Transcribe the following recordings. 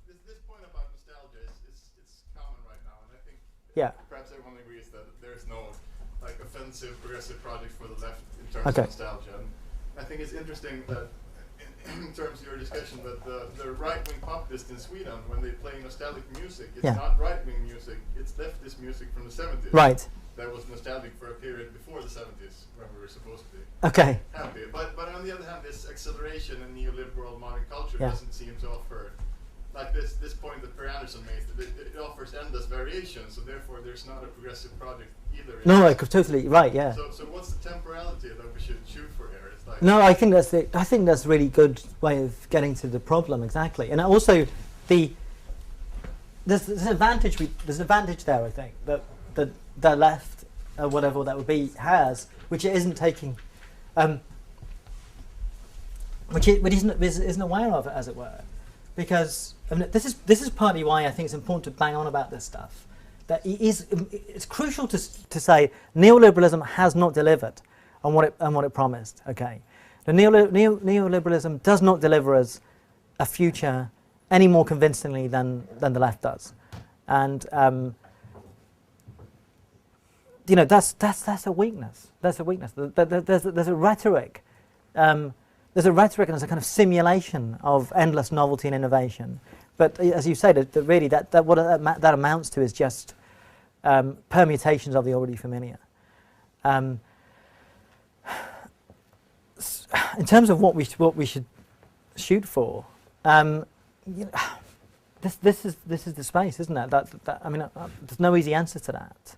this point about nostalgia it's common right now, and I think perhaps everyone agrees that there's no like offensive progressive project for the left in terms of nostalgia. And I think it's interesting that in terms of your discussion that the right-wing populists in Sweden, when they play nostalgic music, it's not right-wing music, it's leftist music from the 70s. Right. That was nostalgic for a period before the 70s when we were supposed to be happy. But on the other hand, this acceleration in neoliberal modern culture doesn't seem to offer, like this point that Per Anderson made, that it offers endless variation, so therefore there's not a progressive project either. No, like totally right. Yeah. So what's the temporality that we should shoot for here? It's like no, I think that's a really good way of getting to the problem exactly, and also there's an advantage there. I think that the left, whatever that would be, has, which it isn't taking, which it isn't aware of, as it were, because I mean, this is partly why I think it's important to bang on about this stuff. That it's crucial to say neoliberalism has not delivered on what it promised. Okay, the neoliberalism does not deliver us a future any more convincingly than the left does, and you know that's a weakness. That's a weakness. There's a rhetoric. There's a rhetoric and there's a kind of simulation of endless novelty and innovation. But as you say, really what that amounts to is just permutations of the already familiar. In terms of what we should shoot for, you know, this is the space, isn't it? That I mean, there's no easy answer to that.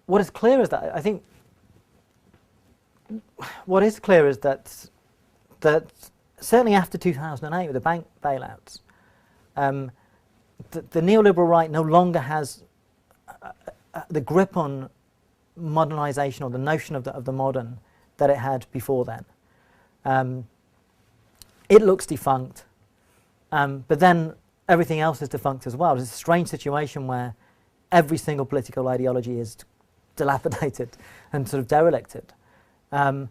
What is clear is that I think what is clear is that certainly after 2008 with the bank bailouts, the neoliberal right no longer has the grip on modernisation or the notion of the modern that it had before then. It looks defunct, but then everything else is defunct as well. It's a strange situation where every single political ideology is dilapidated and sort of derelicted. But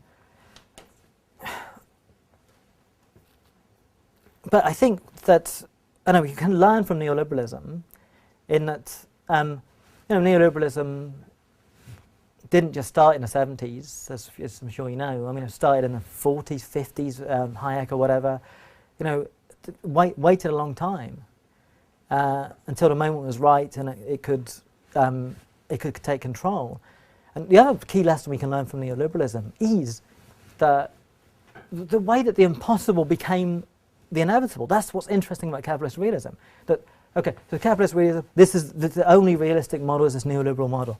I think that you can learn from neoliberalism in that neoliberalism didn't just start in the 70s, as I'm sure you know. I mean, it started in the 40s, 50s, Hayek or whatever. You know, waited a long time until the moment was right and it could take control. And the other key lesson we can learn from neoliberalism is that the way that the impossible became the inevitable. That's what's interesting about capitalist realism. That so capitalist realism, this is the only realistic model is this neoliberal model.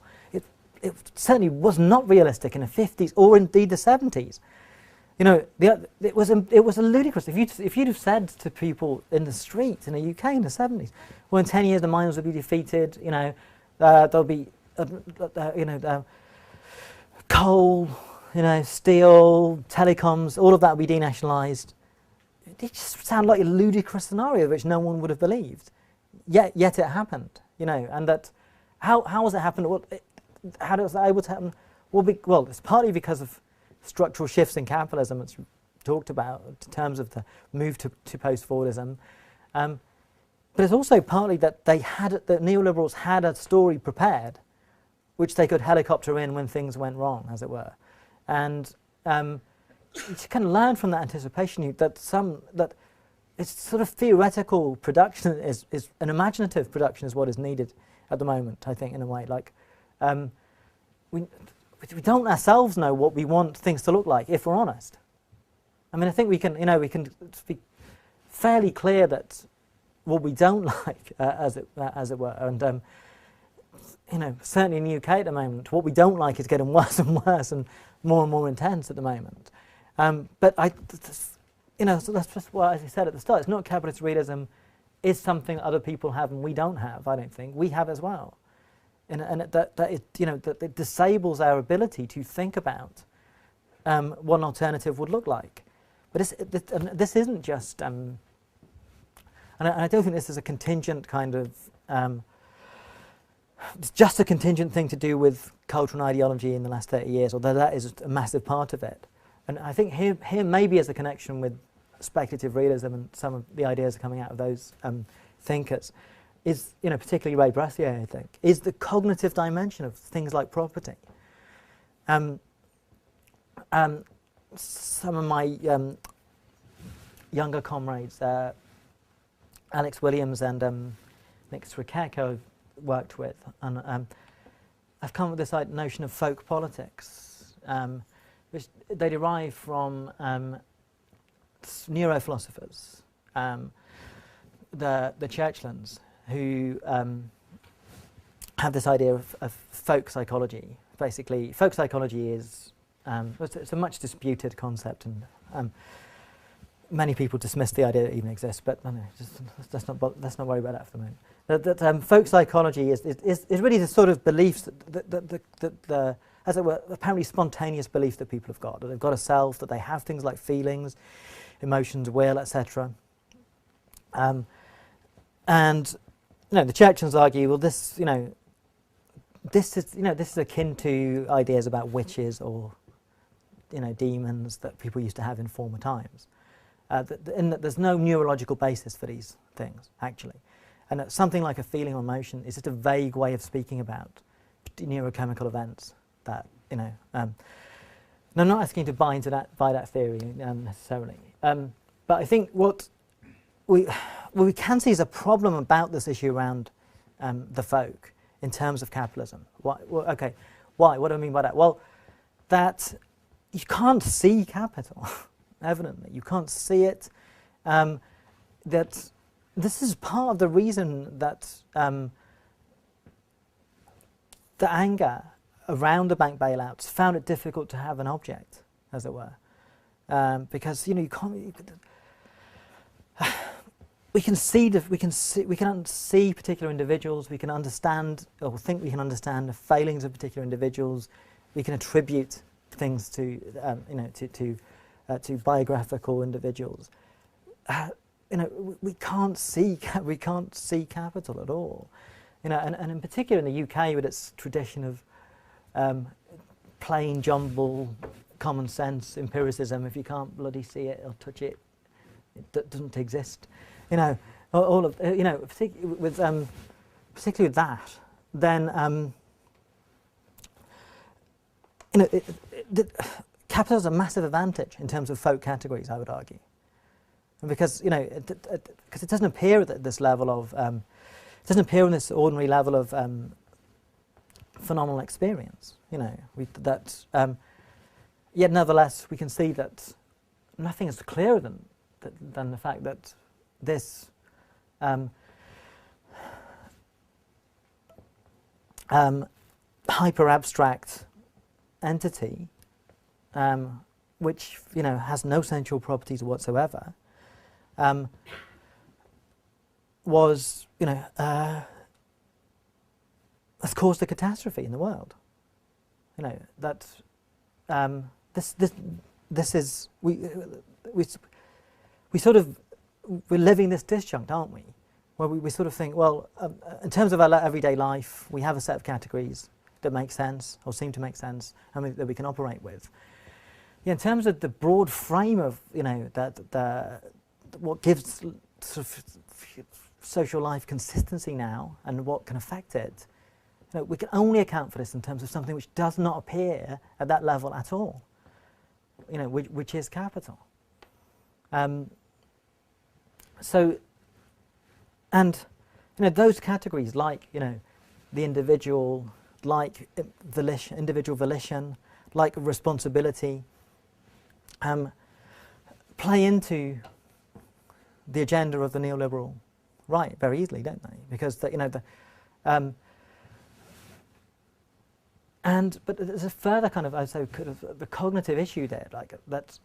It certainly was not realistic in the 50s or indeed the 70s. You know, it was a ludicrous. If you'd have said to people in the streets in the UK in the 70s, well, in 10 years the mines will be defeated. You know, there'll be coal, you know, steel, telecoms, all of that will be denationalised. It just sounded like a ludicrous scenario which no one would have believed. Yet it happened, you know, and that how has it happened? How was that able to happen? Well, it's partly because of structural shifts in capitalism that's talked about in terms of the move to post-Fordism. But it's also partly that the neoliberals had a story prepared which they could helicopter in when things went wrong, as it were. And you can learn from that anticipation that it's sort of theoretical production is an imaginative production is what is needed at the moment, I think, in a way. Like we don't ourselves know what we want things to look like, if we're honest. I mean, I think we can be fairly clear that what we don't like, as it were, and you know, certainly in the UK at the moment, what we don't like is getting worse and worse and more intense at the moment. But you know, so that's just what, as I said at the start, it's not capitalist realism is something that other people have and we don't have. I don't think we have as well, and that it disables our ability to think about what an alternative would look like. But this isn't just, and I don't think this is a contingent kind of. It's just a contingent thing to do with culture and ideology in the last 30 years, although that is a massive part of it. And I think here maybe is a connection with speculative realism and some of the ideas are coming out of those thinkers is, particularly Ray Brassier, I think, is the cognitive dimension of things like property. Some of my younger comrades, Alex Williams and Nick Strikek, I've worked with, and I've come up with this notion of folk politics, which they derive from neurophilosophers, the Churchlands, who have this idea of folk psychology. Basically, folk psychology is it's a much disputed concept, and many people dismiss the idea that it even exists. But no, let's not worry about that for the moment. That folk psychology is really the sort of beliefs that the as it were, apparently spontaneous beliefs that people have got, that they've got a self, that they have things like feelings, emotions, will, etc. And the Churchlands argue, well, this is akin to ideas about witches or demons that people used to have in former times. In that there's no neurological basis for these things actually, and that something like a feeling or emotion is just a vague way of speaking about neurochemical events. That and I'm not asking you to buy that theory necessarily, but I think what we can see is a problem about this issue around the folk in terms of capitalism. Why? Why? What do I mean by that? Well, that you can't see capital. Evidently, you can't see it. That this is part of the reason that the anger around the bank bailouts found it difficult to have an object, as it were, because you can't. We can see particular individuals. We can understand or think we can understand the failings of particular individuals. We can attribute things to to biographical individuals. We can't see capital at all. And in particular in the UK, with its tradition of plain jumble, common sense empiricism. If you can't bloody see it or touch it, it doesn't exist. All of particularly with that, then capital has a massive advantage in terms of folk categories, I would argue, because because it doesn't appear at this level of it doesn't appear on this ordinary level of phenomenal experience. Yet nevertheless we can see that nothing is clearer than the fact that this hyper abstract entity, which has no sensual properties whatsoever, was has caused a catastrophe in the world. That this is we sort of we're living this disjunct, aren't we? Where we sort of think, well, in terms of our everyday life, we have a set of categories that make sense or seem to make sense, and that we can operate with. Yeah, in terms of the broad frame of what gives sort of social life consistency now and what can affect it, we can only account for this in terms of something which does not appear at that level at all. Which is capital. Those categories, like the individual, like individual volition, like responsibility, play into the agenda of the neoliberal right very easily, don't they? Because but there's a further kind of the cognitive issue there, like that.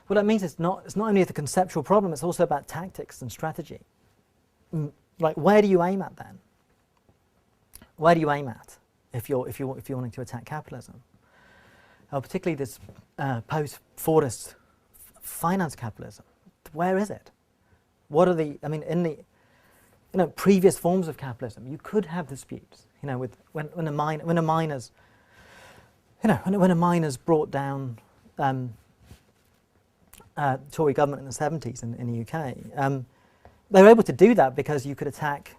What that means it's not only the conceptual problem; it's also about tactics and strategy. Like, where do you aim at then? Where do you aim at if you're wanting to attack capitalism? Particularly this post-Fordist finance capitalism. Where is it? What are the? I mean, in the previous forms of capitalism, you could have disputes. With when a miner's brought down Tory government in the 70s in the UK, they were able to do that because you could attack,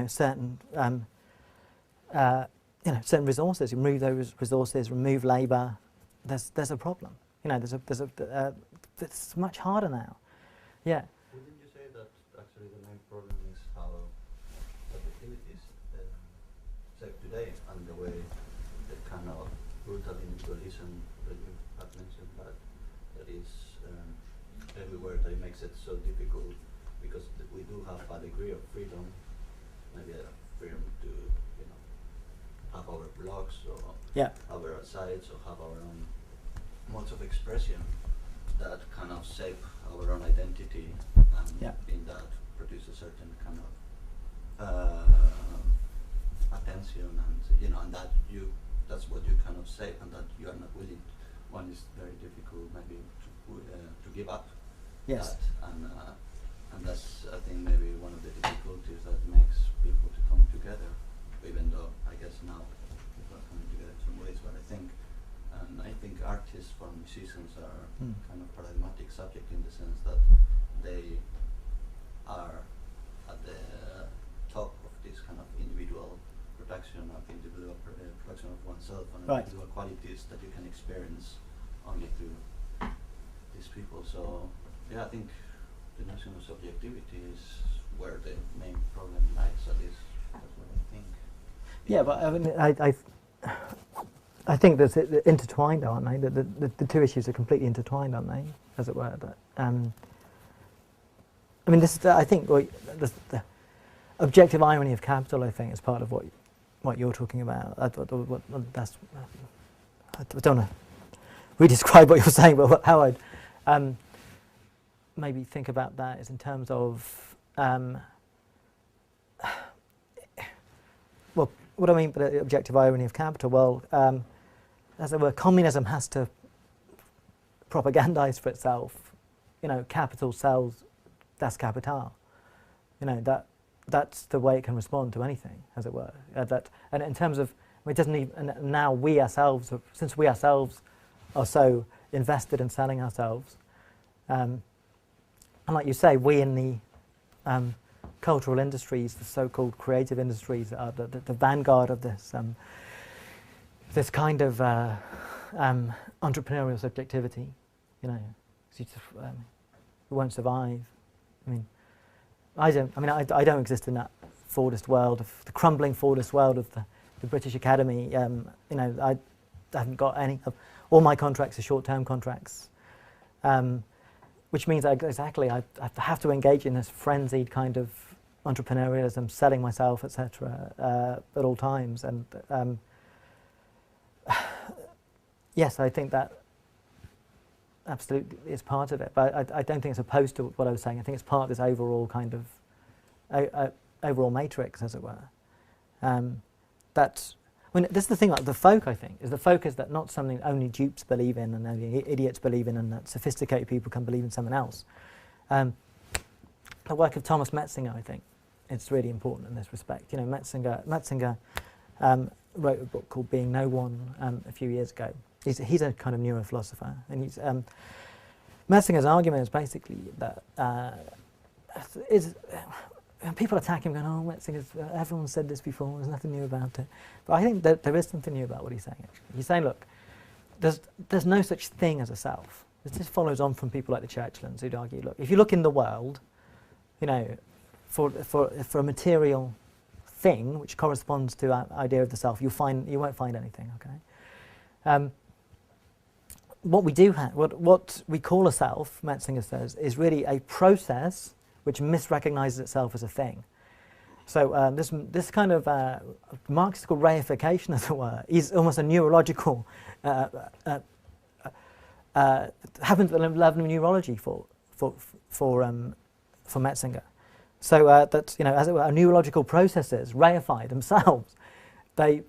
certain certain resources. You remove those resources, remove labour. There's a problem. It's much harder now. Yeah. Wouldn't you say that actually the main problem is how subjectivities shape today and the way the kind of brutal individualism that you have mentioned that is everywhere, that it makes it so difficult because we do have a degree of freedom, maybe a freedom to have our blogs or our sites or have our own modes of expression that kind of shape our own identity and in that produce a certain kind of attention and that that's what you kind of say and that you are not willing. One is very difficult maybe to give up that and that's I think maybe one of the difficulties that makes people to come together, even though I guess now people are coming together in some ways, but I think artists or musicians are kind of paradigmatic subject in the sense that they are at the top of this kind of individual production of oneself and individual qualities that you can experience only through these people. So I think the notion of subjectivity is where the main problem lies, at least that's what I think. Yeah, but I mean, I think that they're intertwined, aren't they? The two issues are completely intertwined, aren't they, as it were? I mean, this is I think the objective irony of capital, I think, is part of what you're talking about. I don't want to re-describe what you're saying, but how I'd maybe think about that is in terms of well, what I mean by the objective irony of capital, well, as it were, communism has to propagandize for itself. Capital sells das Kapital. That's the way it can respond to anything, as it were. And in terms of, it doesn't even. And now we ourselves, since we ourselves are so invested in selling ourselves, and like you say, we in the cultural industries, the so-called creative industries, are the vanguard of this this kind of entrepreneurial subjectivity. We won't survive. I don't exist in that Fordist world, of the crumbling Fordist world of the British Academy. I haven't got any. All my contracts are short-term contracts. Which means I have to engage in this frenzied kind of entrepreneurialism, selling myself, etc., at all times. And yes, I think that absolutely is part of it. But I don't think it's opposed to what I was saying. I think it's part of this overall kind of overall matrix, as it were. This is the thing. Like the folk, I think, is that not something only dupes believe in and only idiots believe in, and that sophisticated people can believe in someone else. The work of Thomas Metzinger, I think, it's really important in this respect. Metzinger wrote a book called Being No One a few years ago. He's a kind of neurophilosopher, and Metzinger's argument is basically that people attack him going, oh, Metzinger's, everyone's said this before, there's nothing new about it. But I think that there is something new about what he's saying, actually. He's saying, look, there's no such thing as a self. This follows on from people like the Churchlands who'd argue, look, if you look in the world, for a material thing which corresponds to our idea of the self, you won't find anything, okay? What we do have, what we call a self, Metzinger says, is really a process which misrecognizes itself as a thing. So this kind of Marxistical reification, as it were, is almost a neurological, happens at the level of neurology for Metzinger. So that as it were, neurological processes reify themselves. They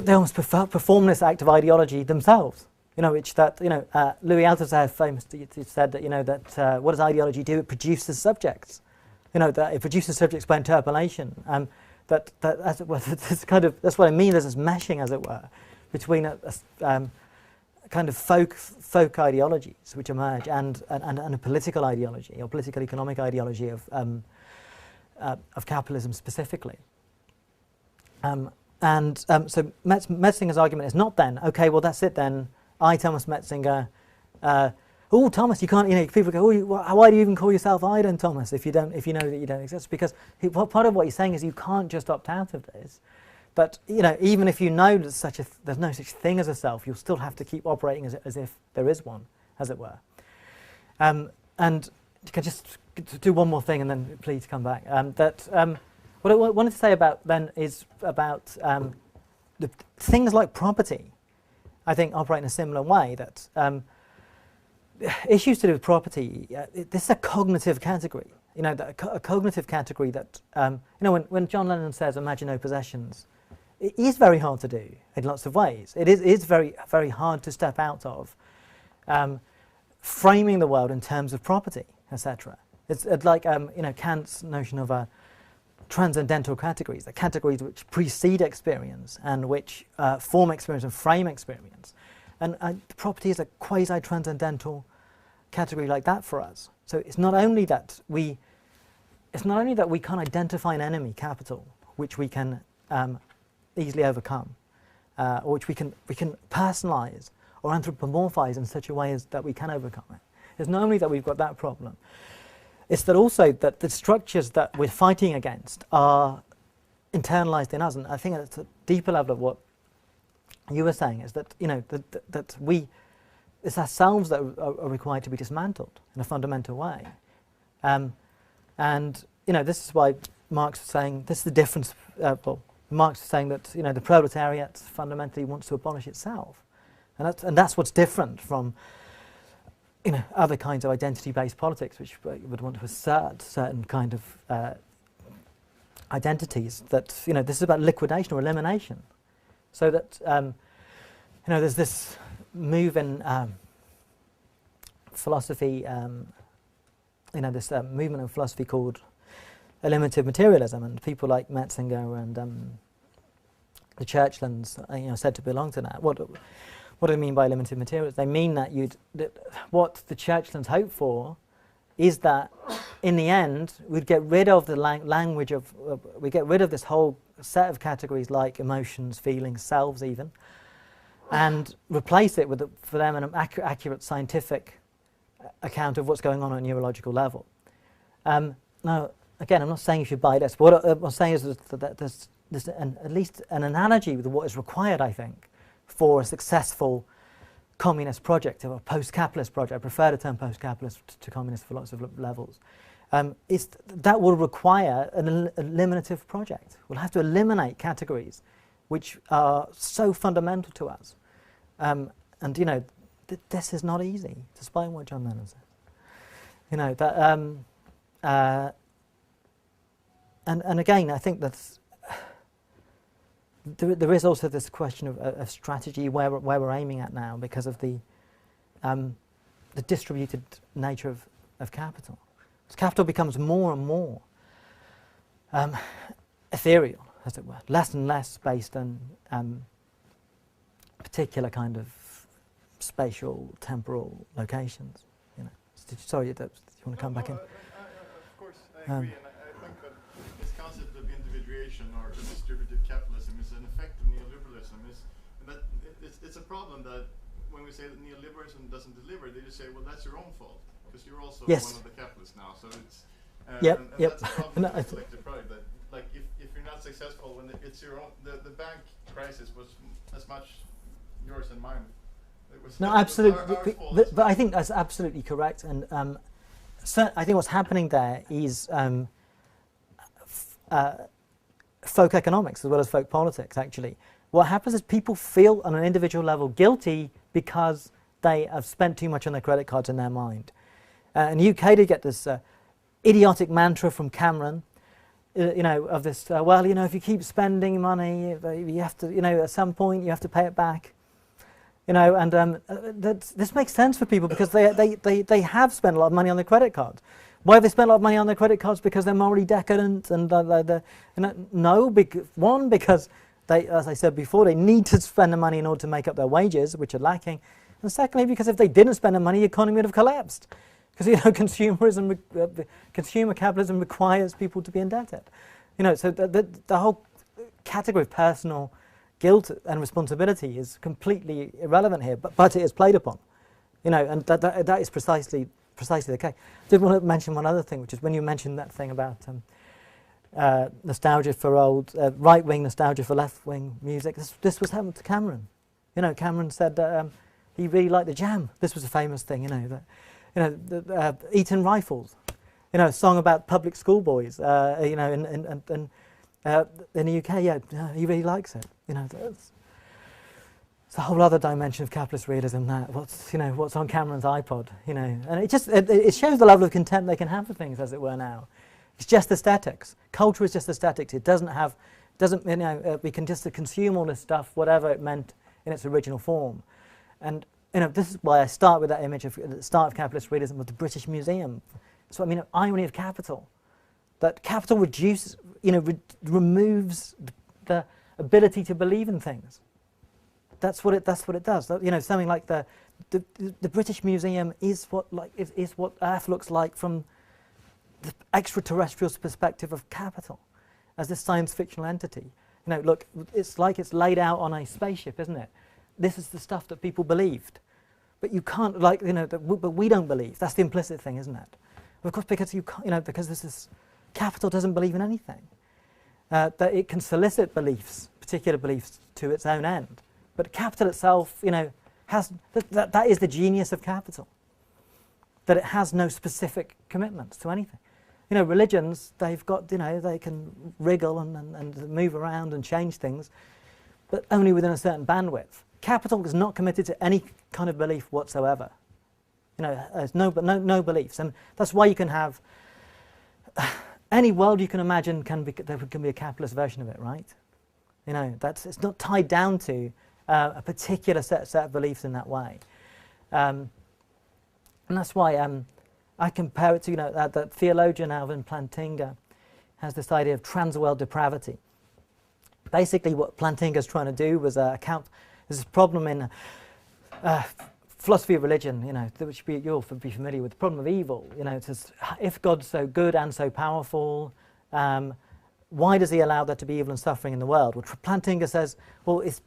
almost perform this act of ideology themselves. Which Louis Althusser famously said that what does ideology do? It produces subjects. That it produces subjects by interpolation. That as it were, this kind of, that's what I mean. There's this meshing, as it were, between a kind of folk ideologies which emerge, and a political ideology or political economic ideology of capitalism specifically. So Metzinger's argument is not then, okay, well that's it then. I, Thomas Metzinger. Oh, Thomas, you can't. You know, people go, oh, why do you even call yourself I then, Thomas? If you know that you don't exist, because part of what he's saying is you can't just opt out of this. But you know, even if you know that there's no such thing as a self, you'll still have to keep operating as if there is one, as it were. And you can just do one more thing, and then please come back. What I wanted to say about then is about the things like property. I think operate in a similar way. That issues to do with property. This is a cognitive category. You know, a cognitive category that you know, when John Lennon says "imagine no possessions," it is very hard to do in lots of ways. It is very, very hard to step out of framing the world in terms of property, etc. It's like you know, Kant's notion of transcendental categories, the categories which precede experience and which form experience and frame experience. And property is a quasi-transcendental category like that for us. So it's not only that we can't identify an enemy, capital, which we can easily overcome, or which we can personalize or anthropomorphize in such a way as that we can overcome it. It's not only that we've got that problem, it's that also that the structures that we're fighting against are internalized in us. And I think at a deeper level of what you were saying is that, you know, that it's ourselves that are required to be dismantled in a fundamental way. And, you know, this is why Marx was saying, this is the difference, Marx was saying that, you know, the proletariat fundamentally wants to abolish itself. And that's what's different from, you know, other kinds of identity-based politics, which would want to assert certain kind of identities. That, you know, this is about liquidation or elimination. So that, you know, there's this move in philosophy, you know, this movement in philosophy called eliminative materialism, and people like Metzinger and the Churchlands, you know, said to belong to that. What do they mean by eliminative materialism? They mean that what the Churchlands hope for is that in the end we'd get rid of the language of, we get rid of this whole set of categories like emotions, feelings, selves even, and replace it with, for them, an accurate scientific account of what's going on at a neurological level. Now, again, I'm not saying you should buy this, but what I'm saying is that there's at least an analogy with what is required, I think, for a successful communist project or a post-capitalist project. I prefer the term post-capitalist to communist for lots of levels. That will require an eliminative project. We'll have to eliminate categories which are so fundamental to us. And, you know, this is not easy, despite what John Lennon says. You know, that, and again, I think that's, there is also this question of strategy where we're aiming at now because of the distributed nature of capital. As capital becomes more and more ethereal, as it were, less and less based on particular kind of spatial, temporal locations. You know, sorry, do you want to come back in? Of course, I agree, and I think that this concept of individuation or distributed capitalism is an effect of neoliberalism. It's a problem that when we say that neoliberalism doesn't deliver, they just say, well, that's your own fault because you're also one of the capitalists now. So it's and that's a problem with collective pride. That like if you're not successful when it's your own, the bank crisis was as much yours and mine. No, absolutely. But I think that's absolutely correct. And so I think what's happening there is folk economics as well as folk politics, actually. What happens is people feel on an individual level guilty because they have spent too much on their credit cards in their mind. In the UK, they get this idiotic mantra from Cameron, you know, of this, well, you know, if you keep spending money, you have to, you know, at some point you have to pay it back. You know, and this makes sense for people because they have spent a lot of money on their credit cards. Why have they spent a lot of money on their credit cards? Because they're morally decadent, and because they, as I said before, they need to spend the money in order to make up their wages, which are lacking. And secondly, because if they didn't spend the money, the economy would have collapsed. Because, you know, consumer capitalism requires people to be indebted. You know, so the whole category of personal guilt and responsibility is completely irrelevant here, but it is played upon. You know, and that is precisely the case. I did want to mention one other thing, which is when you mentioned that thing about nostalgia for old, right-wing nostalgia for left-wing music. This was happened to Cameron. You know, Cameron said that he really liked the Jam. This was a famous thing, you know, that Eton Rifles, you know, a song about public schoolboys, you know, in the UK, yeah, he really likes it. You know, it's a whole other dimension of capitalist realism. That what's on Cameron's iPod, you know, and it shows the level of contempt they can have for things, as it were. Now, it's just aesthetics. Culture is just aesthetics. It doesn't you know, we can just consume all this stuff, whatever it meant in its original form, and. You know, this is why I start with that image of the start of capitalist realism with the British Museum. So I mean, irony of capital, that capital reduces, you know, removes the ability to believe in things. That's what it does. You know, something like the British Museum is what Earth looks like from the extraterrestrial perspective of capital, as this science fictional entity. You know, look, it's like it's laid out on a spaceship, isn't it? This is the stuff that people believed, but you can't, like, you know, but we don't believe. That's the implicit thing, isn't it? Of course, because you can't, you know, because this is capital doesn't believe in anything. That it can solicit beliefs, particular beliefs, to its own end, but capital itself, you know, has that is the genius of capital. That it has no specific commitments to anything. You know, religions, they've got, you know, they can wriggle and move around and change things, but only within a certain bandwidth. Capital is not committed to any kind of belief whatsoever. You know, there's no beliefs, and that's why you can have any world you can imagine there can be a capitalist version of it, right? You know, it's not tied down to a particular set of beliefs in that way, and that's why I compare it to, you know, that theologian Alvin Plantinga has this idea of trans-world depravity. Basically, what Plantinga's trying to do was account. There's this problem in philosophy of religion, you know, which you'll be familiar with, the problem of evil. You know, it says, if God's so good and so powerful, why does he allow there to be evil and suffering in the world? Well, Plantinga says, well, it's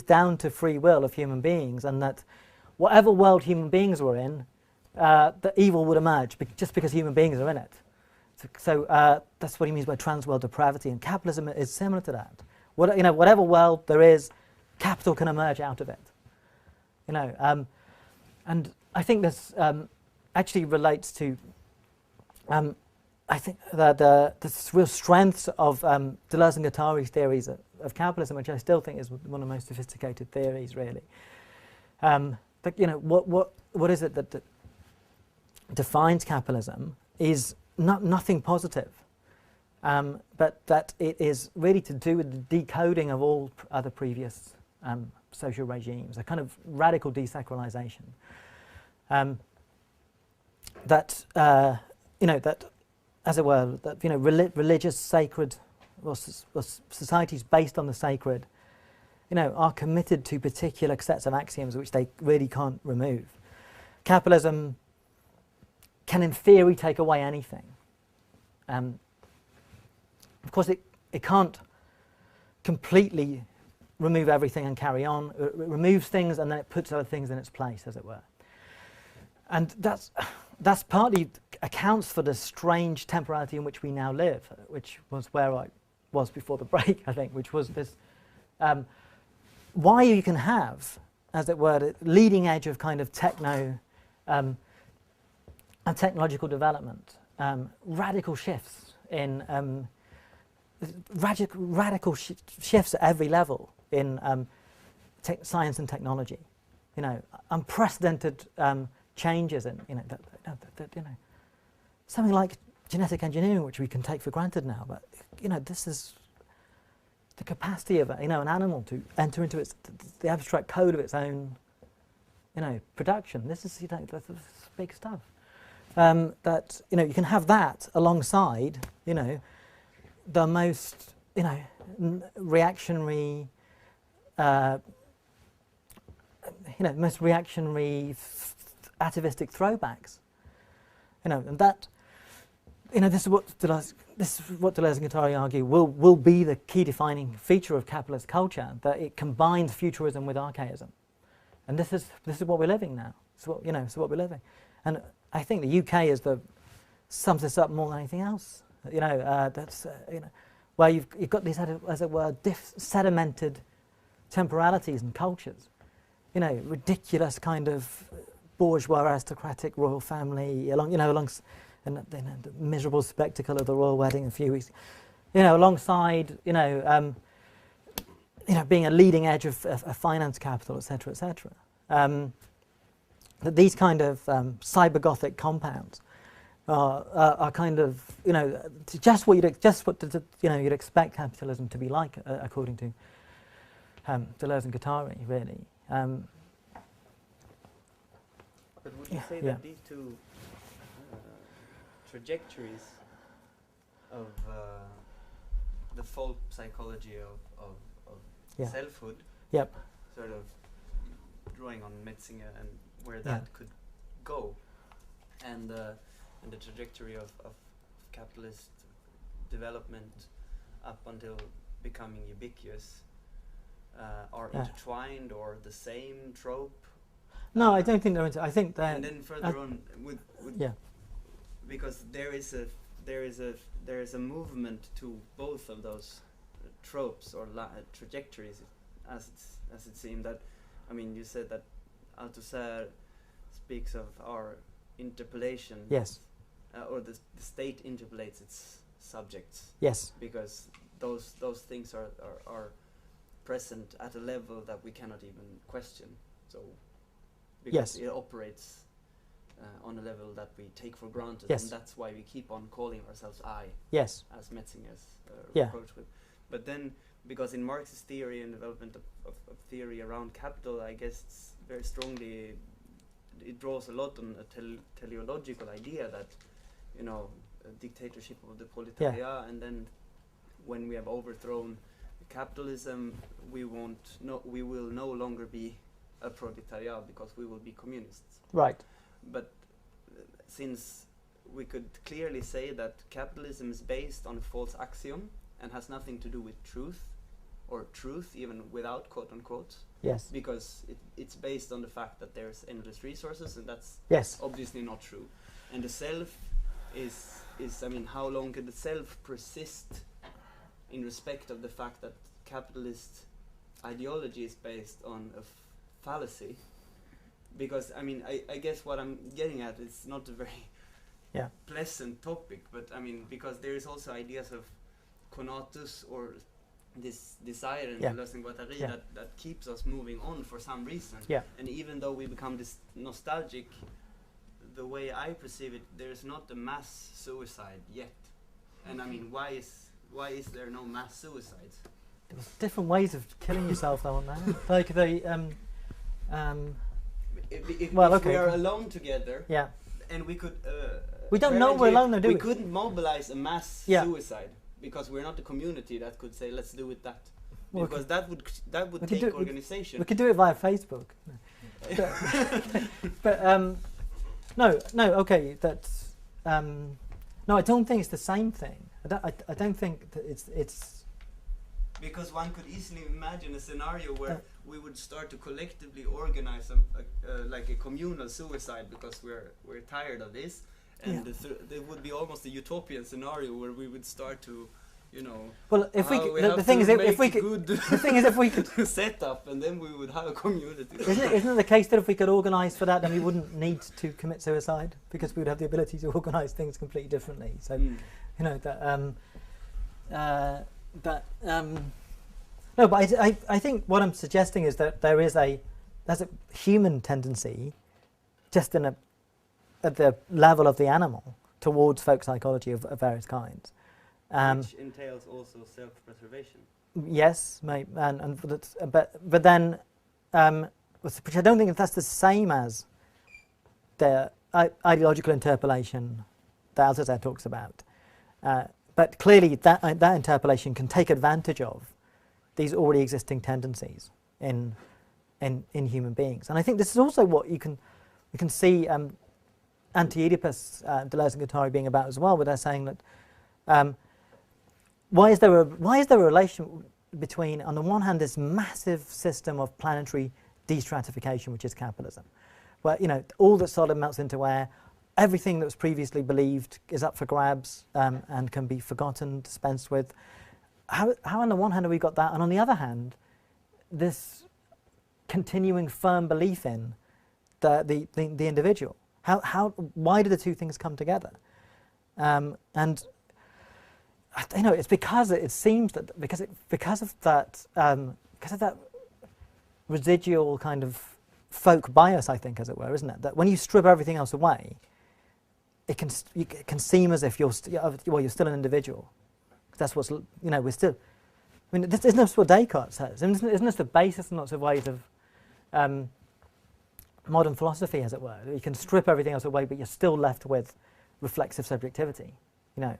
down to free will of human beings, and that whatever world human beings were in, the evil would emerge just because human beings are in it. So that's what he means by trans-world depravity, and capitalism is similar to that. You know, whatever world there is, capital can emerge out of it. You know, and I think this actually relates to, I think the real strengths of Deleuze and Guattari's theories of capitalism, which I still think is one of the most sophisticated theories, really. But you know, what is it that defines capitalism is nothing positive. But that it is really to do with the decoding of all other previous social regimes, a kind of radical desacralization. That you know, that, as it were, that, you know, religious, sacred, or societies based on the sacred, you know, are committed to particular sets of axioms which they really can't remove. Capitalism can, in theory, take away anything. Of course, it can't completely remove everything and carry on. It removes things and then it puts other things in its place, as it were. And that's partly accounts for the strange temporality in which we now live, which was where I was before the break, I think, which was this, why you can have, as it were, the leading edge of kind of techno and technological development, radical shifts in radical shifts at every level in science and technology. You know, unprecedented changes in, you know, you know, something like genetic engineering, which we can take for granted now. But you know, this is the capacity of, you know, an animal to enter into the abstract code of its own, you know, production. This is, you know, that's big stuff. That, you know, you can have that alongside, you know, the most, you know, reactionary, you most reactionary, atavistic throwbacks. And that, this is what Deleuze and Guattari argue will be the key defining feature of capitalist culture, that it combines futurism with archaism. And this is what we're living now. It's what we're living. And I think the UK sums this up more than anything else. That's where you've got these, as it were, sedimented temporalities and cultures. Ridiculous kind of bourgeois aristocratic royal family, and the miserable spectacle of the royal wedding a few weeks, alongside, being a leading edge of finance capital, etc., etc. That these kind of cyber-Gothic compounds are kind of, just what you'd expect capitalism to be like, according to Deleuze and Guattari, really. But would you say that these two trajectories of the folk psychology of selfhood, sort of drawing on Metzinger and where that could go, and the trajectory of capitalist development up until becoming ubiquitous, are intertwined or the same trope? No, I don't think they're. I think that. And then further on, because there is a movement to both of those tropes or trajectories, as it seemed that. I mean, you said that Althusser speaks of our interpolation. Yes. Or the state interpolates its subjects. Yes. Because those things are present at a level that we cannot even question. So. Because it operates on a level that we take for granted, and that's why we keep on calling ourselves I. Yes. As Metzinger's approach with. But then, because in Marxist theory and development of theory around capital, I guess it's very strongly, it draws a lot on a teleological idea that, a dictatorship of the proletariat, and then when we have overthrown capitalism, we will no longer be a proletariat because we will be communists. Right. But since we could clearly say that capitalism is based on a false axiom and has nothing to do with truth, or truth even without quote unquote. Yes. Because it's based on the fact that there's endless resources, and that's obviously not true. And the self is I mean, how long could the self persist in respect of the fact that capitalist ideology is based on a fallacy? Because I mean, I guess what I'm getting at is not a very pleasant topic, but I mean, because there is also ideas of conatus, or this desire in Deleuze and Guattari that keeps us moving on for some reason. And even though we become this nostalgic, the way I perceive it, there's not a mass suicide yet. And I mean, why is there no mass suicides? There's different ways of killing yourself, though, on that. Like the if we are alone together, and we could. We don't know we're alone, though, do we? We couldn't mobilize a mass suicide because we're not a community that could say, "Let's do it." Because that would take organization. We could do it via Facebook. but no, okay, that's no. I don't think it's the same thing. I don't think that it's. Because one could easily imagine a scenario where we would start to collectively organize like a communal suicide because we're tired of this, and there would be almost a utopian scenario where we would start to, Well, if the thing is, if we could set up, and then we would have a community. Isn't it the case that if we could organise for that, then we wouldn't need to commit suicide because we would have the ability to organise things completely differently. So, no, but I think what I'm suggesting is that there's a human tendency, just at the level of the animal, towards folk psychology of various kinds. Which entails also self-preservation. Yes, but then, which I don't think that's the same as the ideological interpolation that Althusser talks about. But clearly, that interpolation can take advantage of these already existing tendencies in in human beings. And I think this is also what you can see anti-Oedipus, Deleuze and Guattari being about as well, where they're saying that why is there a relation between, on the one hand, this massive system of planetary destratification, which is capitalism, where all that's solid melts into air, everything that was previously believed is up for grabs and can be forgotten, dispensed with. How on the one hand have we got that, and on the other hand, this continuing firm belief in the individual? Why do the two things come together? And it's because it seems that because of that residual kind of folk bias, I think, as it were, isn't it? That when you strip everything else away, it can seem as if you're still an individual. That's what's we're still. I mean, isn't this what Descartes says? Isn't this the basis in lots of ways of modern philosophy, as it were? You can strip everything else away, but you're still left with reflexive subjectivity, and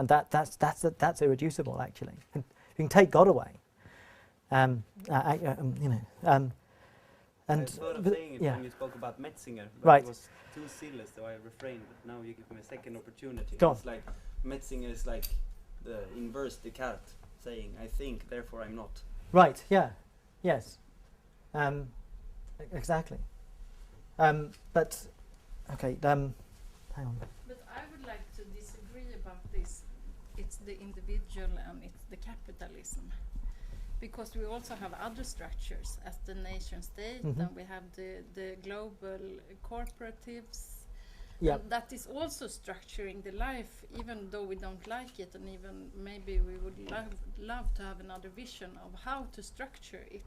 that's irreducible. Actually, you can take God away, And I thought of saying it when you spoke about Metzinger, but right. It was too serious, so I refrained. But now you give me a second opportunity. Go on. It's like Metzinger is like the inverse Descartes, saying "I think, therefore I'm not." Right. Yeah. Yes. Exactly. But okay. Hang on. But I would like to disagree about this. It's the individual and it's the capitalism. Because we also have other structures as the nation state, and we have the global corporatives. Yep. And that is also structuring the life, even though we don't like it, and even maybe we would love to have another vision of how to structure it.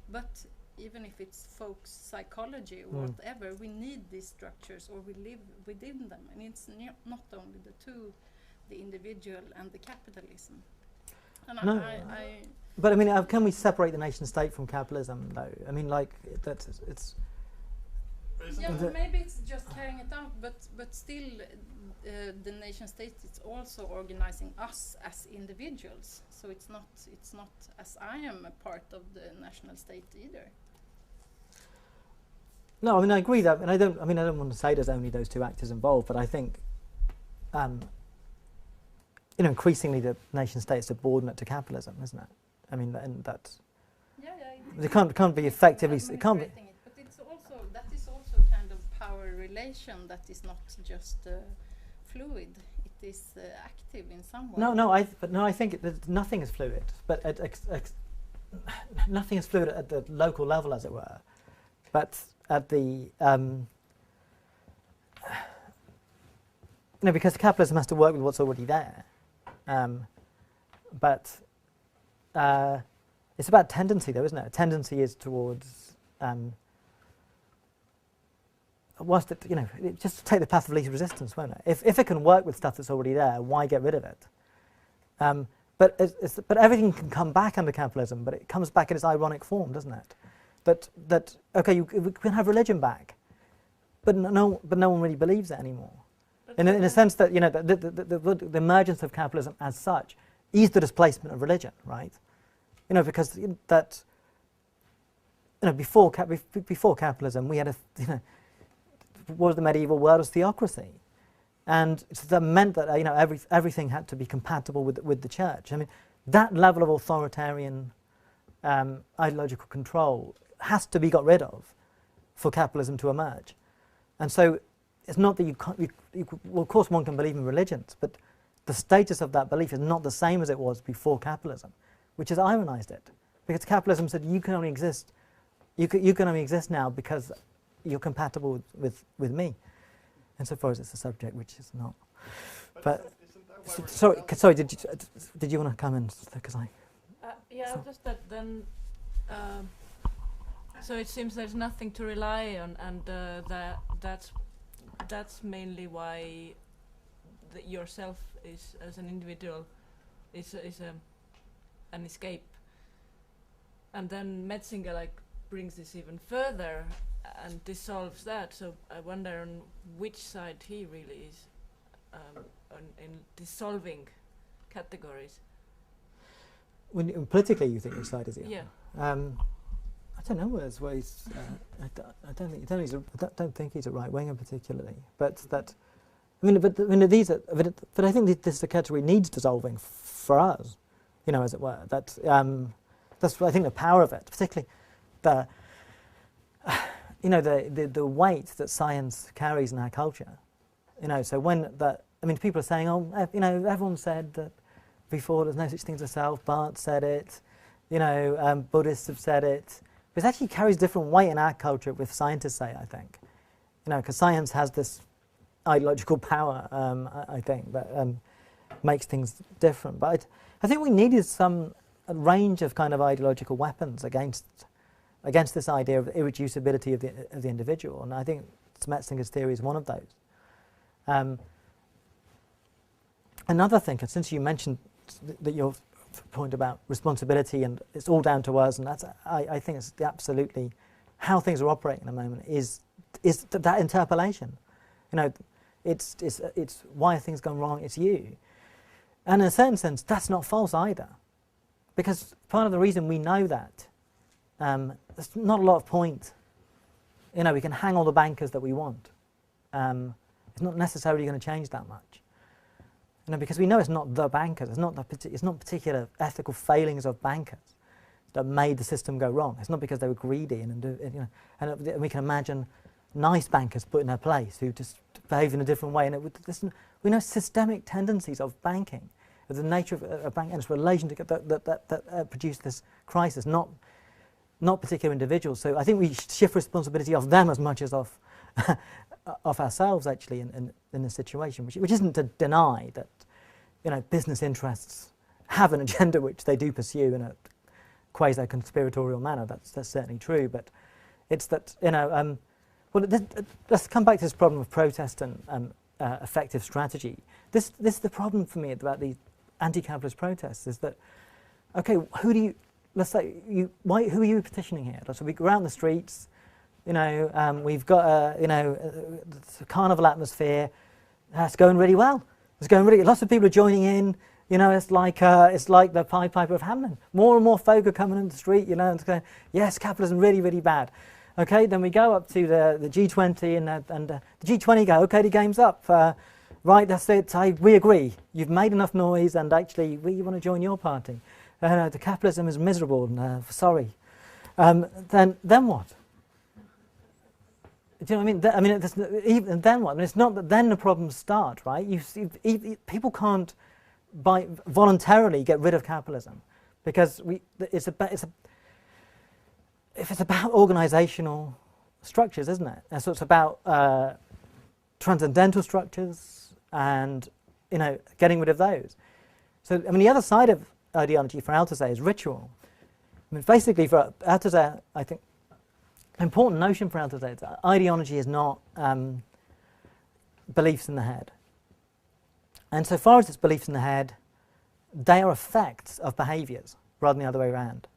But even if it's folk psychology or whatever, we need these structures, or we live within them. And it's not only the two, the individual and the capitalism. And no. But I mean, can we separate the nation state from capitalism, though? I mean, like it's. Yeah, well, maybe it's just carrying it out, but still, the nation state is also organizing us as individuals. So it's not as I am a part of the national state either. No, I mean I agree that, and I don't want to say there's only those two actors involved, but I think. Increasingly the nation state is subordinate to capitalism, isn't it? I mean, and that's. Yeah. It can't be effectively. It can't be. But it's also kind of power relation that is not just fluid. It is active in some way. I think nothing is fluid, but nothing is fluid at the local level, as it were. But at the because capitalism has to work with what's already there. But it's about tendency, though, isn't it? A tendency is towards, just take the path of least resistance, won't it? If it can work with stuff that's already there, why get rid of it? But everything can come back under capitalism, but it comes back in its ironic form, doesn't it? That okay, we can have religion back, but no one really believes it anymore. In a sense that the emergence of capitalism as such is the displacement of religion, right? Because before capitalism we had what was the medieval word was theocracy, and so that meant that everything had to be compatible with the church. I mean, that level of authoritarian ideological control has to be got rid of for capitalism to emerge, and so. It's not that you can't. Well, of course, one can believe in religions, but the status of that belief is not the same as it was before capitalism, which has ironized it. Because capitalism said you can only exist. You can only exist now because you're compatible with me, insofar as it's a subject which is not. But sorry. Did you want to come in? Because just that then. So it seems there's nothing to rely on, and that's mainly why yourself is, as an individual, is an escape. And then Metzinger brings this even further and dissolves that. So I wonder on which side he really is in dissolving categories. When politically, you think which side is he on? Yeah. I don't know whether he's. I don't think he's a right winger particularly, but that. I mean, but these are. But I think this is a category needs dissolving for us, as it were. That's I think the power of it, particularly the. The weight that science carries in our culture. So when that. I mean, people are saying, oh, everyone said that before there's no such thing as a self. Barth said it. Buddhists have said it. But it actually carries different weight in our culture with scientists say, I think. Because science has this ideological power, I think, that makes things different. But I think we needed a range of kind of ideological weapons against this idea of irreducibility of the individual. And I think Metzinger's theory is one of those. Another thing, and since you mentioned that your point about responsibility and it's all down to us, and that's I think it's absolutely how things are operating at the moment is that interpolation. It's why are things gone wrong? It's you, and in a certain sense, that's not false either, because part of the reason we know that there's not a lot of point. We can hang all the bankers that we want. It's not necessarily going to change that much. Because we know it's not the bankers, it's not particular ethical failings of bankers that made the system go wrong. It's not because they were greedy, and we can imagine nice bankers put in their place who just behave in a different way. And we know systemic tendencies of banking, of the nature of a bank and its relation to that produced this crisis, not particular individuals. So I think we shift responsibility off them as much as off ourselves, actually, in this situation, which isn't to deny that business interests have an agenda which they do pursue in a quasi-conspiratorial manner. That's certainly true, but it's that let's come back to this problem of protest and effective strategy. This is the problem for me about the anti-capitalist protests, is that who are you petitioning here? So we go around the streets. We've got a carnival atmosphere. It's going really well. It's going really. Lots of people are joining in. It's like the Pied Piper of Hamelin. More and more folk are coming into the street. And going, yes, capitalism really, really bad. Okay, then we go up to the G20 and the G20 go. Okay, the game's up. Right, that's it. We agree. You've made enough noise, and actually, we want to join your party. The capitalism is miserable. And sorry. Then what? Do you know what I mean? Even then what? I mean, it's not that then the problems start, right? You see, people can't voluntarily get rid of capitalism, because if it's about organisational structures, isn't it? And so it's about transcendental structures and getting rid of those. So I mean, the other side of ideology for Althusser is ritual. I mean, basically for Althusser, I think. An important notion for Althusser is that ideology is not beliefs in the head. And so far as it's beliefs in the head, they are effects of behaviours rather than the other way around.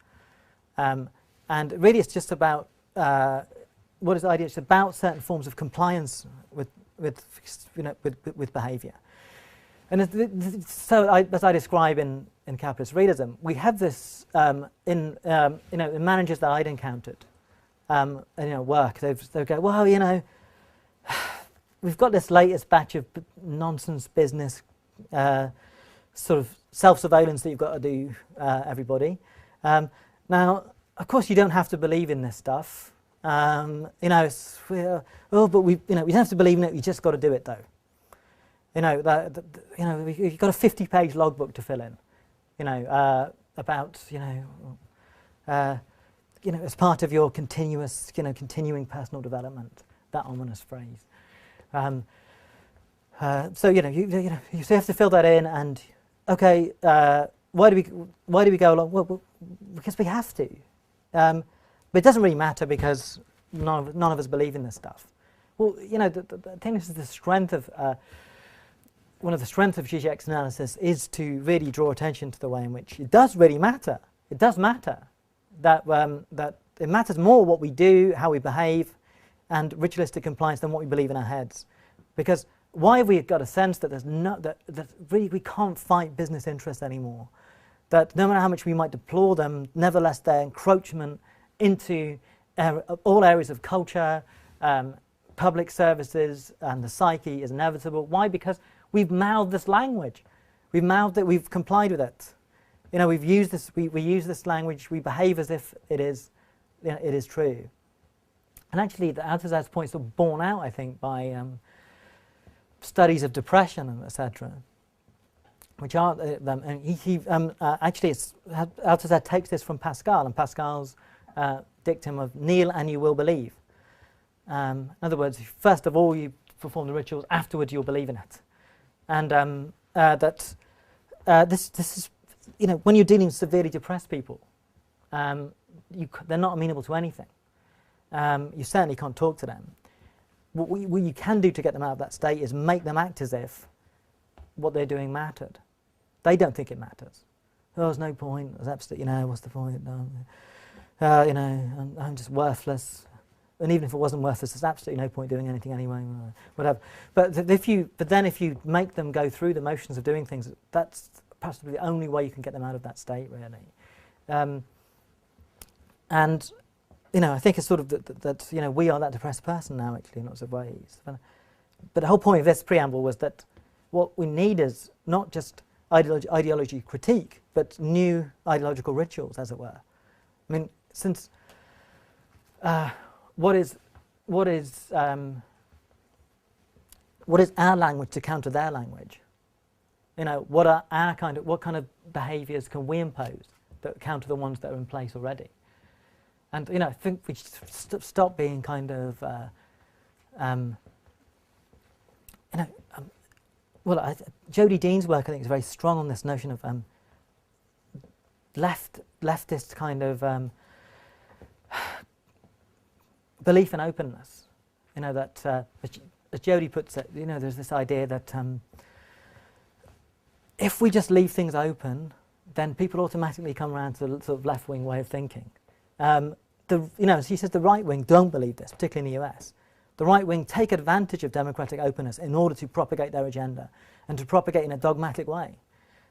And really it's just about what is ideology? It's about certain forms of compliance with behaviour. And so as I describe in capitalist realism, we have this in managers that I'd encountered. Work. They'll go, well, we've got this latest batch of nonsense business, sort of self-surveillance that you've got to do, everybody. Now, of course, you don't have to believe in this stuff. But we don't have to believe in it. You just got to do it, though. You've got a 50-page logbook to fill in. About as part of your continuing personal development, that ominous phrase. So you have to fill that in, and okay, why do we go along? Well, because we have to. But it doesn't really matter because none of us believe in this stuff. Well, I think this is the strength of one of the strengths of Zizek's analysis is to really draw attention to the way in which it does really matter. It does matter. That it matters more what we do, how we behave, and ritualistic compliance than what we believe in our heads. Because why have we got a sense that that really we can't fight business interests anymore? That no matter how much we might deplore them, nevertheless their encroachment into all areas of culture, public services, and the psyche is inevitable. Why? Because we've mouthed this language. We've mouthed it, we've complied with it. You know, we've used this, we use this language, we behave as if it is, you know, it is true. And actually, the Altazad's points are borne out, I think, by studies of depression and etc., which are them. And actually, Altazad takes this from Pascal, and Pascal's dictum of kneel and you will believe. In other words, first of all, you perform the rituals; afterwards, you'll believe in it. And this is, you know, when you're dealing with severely depressed people, they're not amenable to anything. You certainly can't talk to them. What you can do to get them out of that state is make them act as if what they're doing mattered. They don't think it matters. Oh, there's no point. There's absolutely, you know, what's the point? You know, I'm just worthless. And even if it wasn't worthless, there's absolutely no point doing anything anyway. Whatever. But then if you make them go through the motions of doing things, that's possibly the only way you can get them out of that state, really. And you know, I think it's sort of that you know, we are that depressed person now, actually, in lots of ways. But the whole point of this preamble was that what we need is not just ideology critique, but new ideological rituals, as it were. I mean, since what is our language to counter their language? You know, what kind of behaviours can we impose that counter the ones that are in place already? And you know, I think we should stop being kind of, you know, well, Jodie Dean's work, I think, is very strong on this notion of leftist kind of belief in openness. You know, that as Jodie puts it, you know, there's this idea that if we just leave things open, then people automatically come around to the sort of left-wing way of thinking. You know, she says the right wing don't believe this, particularly in the US. The right wing take advantage of democratic openness in order to propagate their agenda and to propagate in a dogmatic way.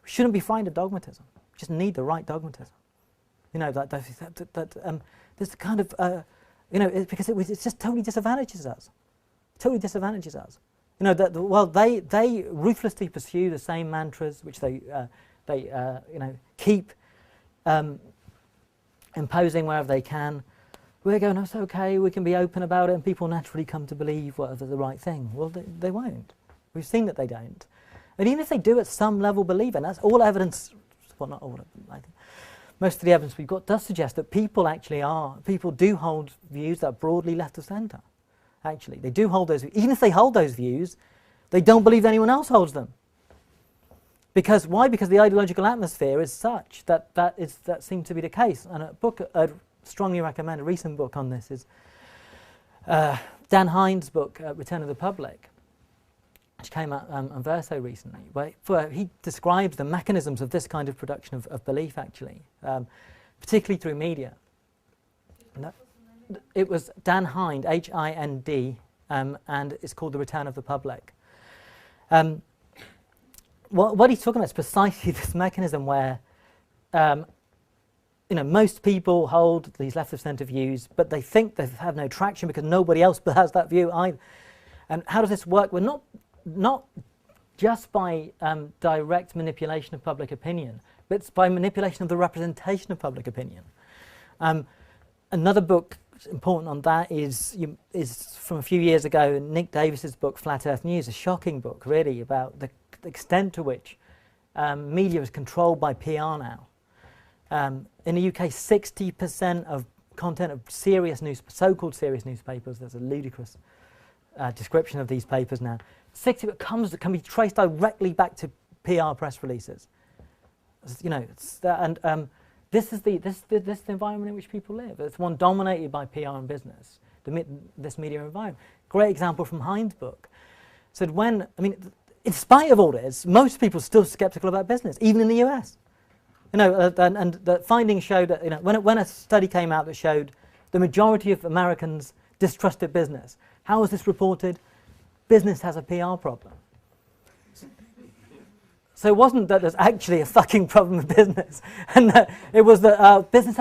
We shouldn't be frightened of dogmatism. We just need the right dogmatism. You know, this kind of, you know, because it just totally disadvantages us. Totally disadvantages us. You know, they ruthlessly pursue the same mantras which they you know, keep imposing wherever they can. We're going, oh, it's okay, we can be open about it, and people naturally come to believe whatever the right thing. Well, they won't. We've seen that they don't. And even if they do at some level believe it, and that's all evidence, well, not all, I think, most of the evidence we've got does suggest that people do hold views that are broadly left of centre. Actually, they do hold those views. Even if they hold those views, they don't believe anyone else holds them. Because why? Because the ideological atmosphere is such that seems to be the case. And a book I'd strongly recommend, a recent book on this, is Dan Hind's book, Return of the Public, which came out on Verso recently, where he describes the mechanisms of this kind of production of belief, actually, particularly through media. It was Dan Hind, Hind, and it's called The Return of the Public. What he's talking about is precisely this mechanism where, you know, most people hold these left-of-centre views, but they think they have no traction because nobody else has that view either. And how does this work? Well, not just by direct manipulation of public opinion, but it's by manipulation of the representation of public opinion. Another book important on that is from a few years ago, Nick Davis's book Flat Earth News, a shocking book really about the extent to which media is controlled by PR now. In the UK, 60% of content of serious so-called serious newspapers, there's a ludicrous description of these papers now, 60% that can be traced directly back to PR press releases. You know, this is the environment in which people live. It's one dominated by PR and business, this media environment. Great example from Hind's book. Said in spite of all this, most people are still sceptical about business, even in the US. You know, and the findings showed that, you know, when a study came out that showed the majority of Americans distrusted business, how was this reported? Business has a PR problem. So it wasn't that there's actually a fucking problem with business, and it was that business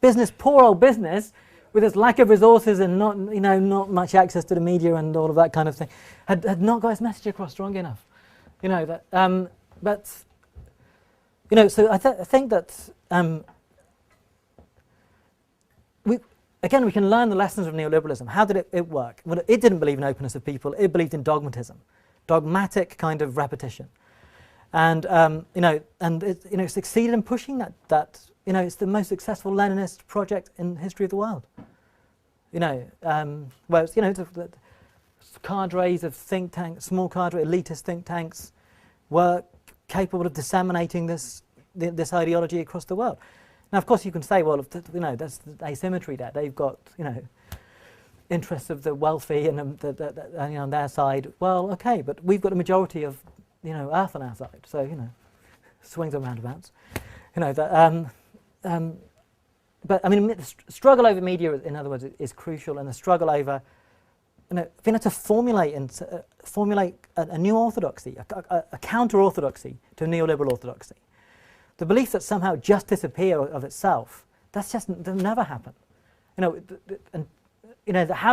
business, poor old business, with its lack of resources and not much access to the media and all of that kind of thing, had not got its message across strong enough. But so I think that we can learn the lessons of neoliberalism. How did it work? Well, it didn't believe in openness of people. It believed in dogmatism, dogmatic kind of repetition, and it succeeded in pushing that. It's the most successful Leninist project in the history of the world. Where it's, cadres of think tanks, small cadre, elitist think tanks, were capable of disseminating this ideology across the world. Now, of course, you can say, well, there's asymmetry there. They've got, interests of the wealthy and on their side. Well, okay, but we've got a majority of, Earth on our side. So, swings and roundabouts. But I mean, the struggle over media, in other words, is crucial, and the struggle over, being able to formulate a new orthodoxy, a counter-orthodoxy to neoliberal orthodoxy. The belief that somehow just disappear of itself, that'll never happen. How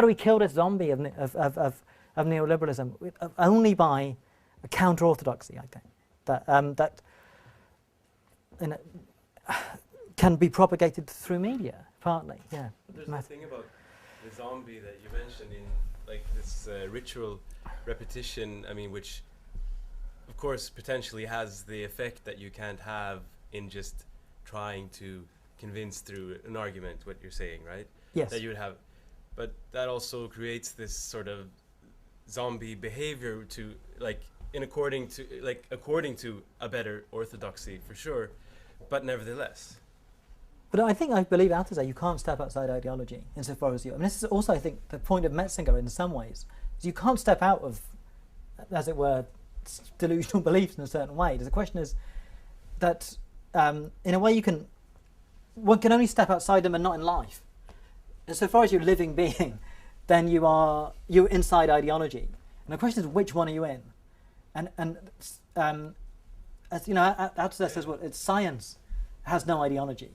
do we kill this zombie of neoliberalism? Only by a counter-orthodoxy, I think, that can be propagated through media, partly. Yeah. There's a thing about the zombie that you mentioned in this ritual repetition. I mean, which of course potentially has the effect that you can't have in just trying to convince through an argument what you're saying, right? Yes. That you would have, but that also creates this sort of zombie behavior to according to a better orthodoxy for sure, but nevertheless. But I believe Althusser, you can't step outside ideology insofar as you. I mean, this is also, I think, the point of Metzinger in some ways. Is you can't step out of, as it were, delusional beliefs in a certain way. The question is that, in a way, one can only step outside them and not in life. Insofar as you're a living being, then you're inside ideology. And the question is, which one are you in? And as Althusser says, it's science has no ideology.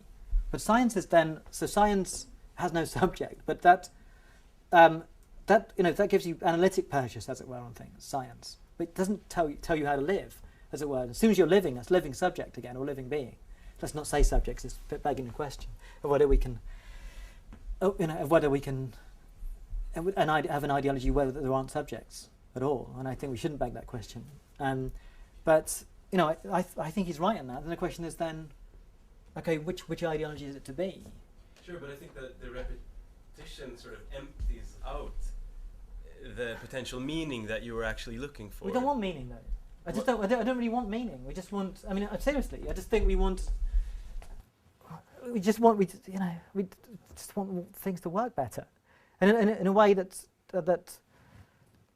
But science is science has no subject, but that gives you analytic purchase, as it were, on things, science. But it doesn't tell you how to live, as it were. As soon as you're living, that's living subject again, or living being. Let's not say subjects, it's begging the question of whether we can, have an ideology where there aren't subjects at all. And I think we shouldn't beg that question. But I think he's right in that. And the question is then, okay, which ideology is it to be? Sure, but I think that the repetition sort of empties out the potential meaning that you were actually looking for. We don't want meaning, though. I don't really want meaning. We just want. I mean, seriously, I just think we want. We just want things to work better, and in a way that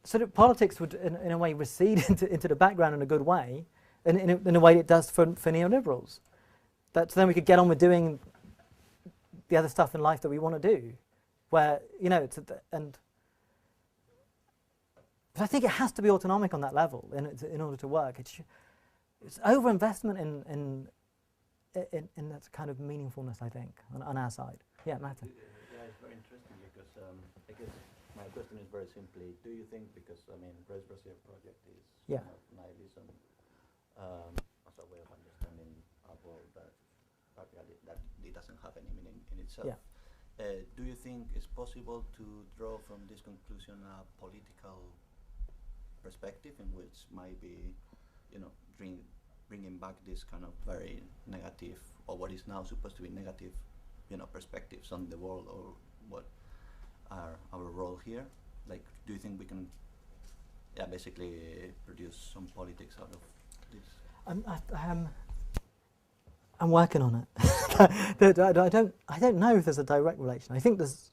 sort of politics would, in a way, recede into the background in a good way, in a way it does for neoliberals. So then we could get on with doing the other stuff in life that we want to do, where but I think it has to be autonomic on that level in order to work. It's overinvestment in that kind of meaningfulness, I think, on our side. Yeah, Martin. Yeah, it's very interesting because I guess my question is very simply: do you think, because I mean, Race Brazil project is kind of nihilism as a way of understanding a world that it doesn't have any meaning in itself. Yeah. Do you think it's possible to draw from this conclusion a political perspective in which might be, bringing back this kind of very negative, or what is now supposed to be negative, perspectives on the world, or what are our role here? Like, do you think we can, basically produce some politics out of this? I'm working on it. I don't know if there's a direct relation. I think there's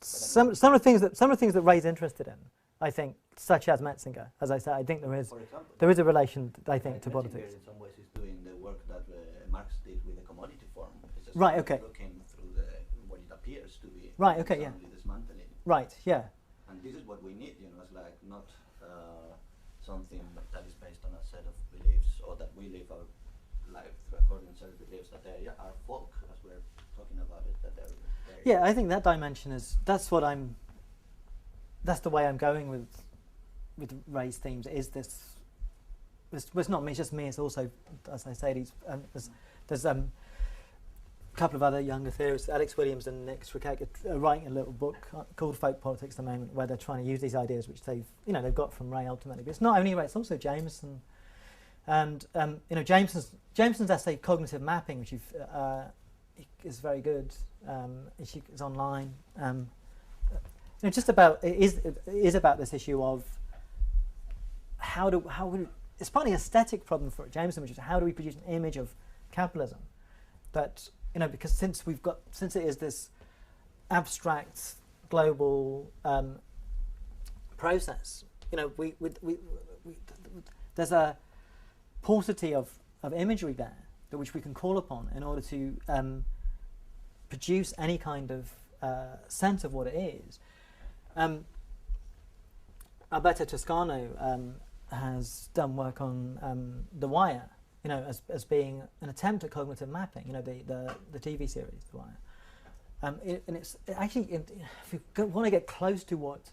some of the things that Ray's interested in. I think, such as Metzinger, as I said, I think there is a relation. I think to politics. In some ways, is doing the work that Marx did with the commodity form. It's just right. Okay. Looking through what it appears to be. Right. Okay. Yeah. Dismantling. Right. Yeah. And this is what we need. It's like not something that is based on a set of beliefs, or that we live our life according to certain beliefs that they are folk, as we're talking about it, that they're very yeah, I think that dimension that's the way I'm going with race themes. Is this? It's not me, it's just me. It's also, as I say, there's a couple of other younger theorists, Alex Williams and Nick Strikek, are writing a little book called Folk Politics at the moment, where they're trying to use these ideas which they've got from Ray ultimately. But it's not only Ray; it's also Jameson, and Jameson's essay Cognitive Mapping, which is very good. It's online. Just about it is about this issue of it's partly an aesthetic problem for Jameson, which is how do we produce an image of capitalism that, because since it is this abstract global process, there's a paucity of imagery there which we can call upon in order to produce any kind of sense of what it is. Alberto Toscano has done work on The Wire, as being an attempt at cognitive mapping. The TV series The Wire, and it's actually, if you want to get close to what,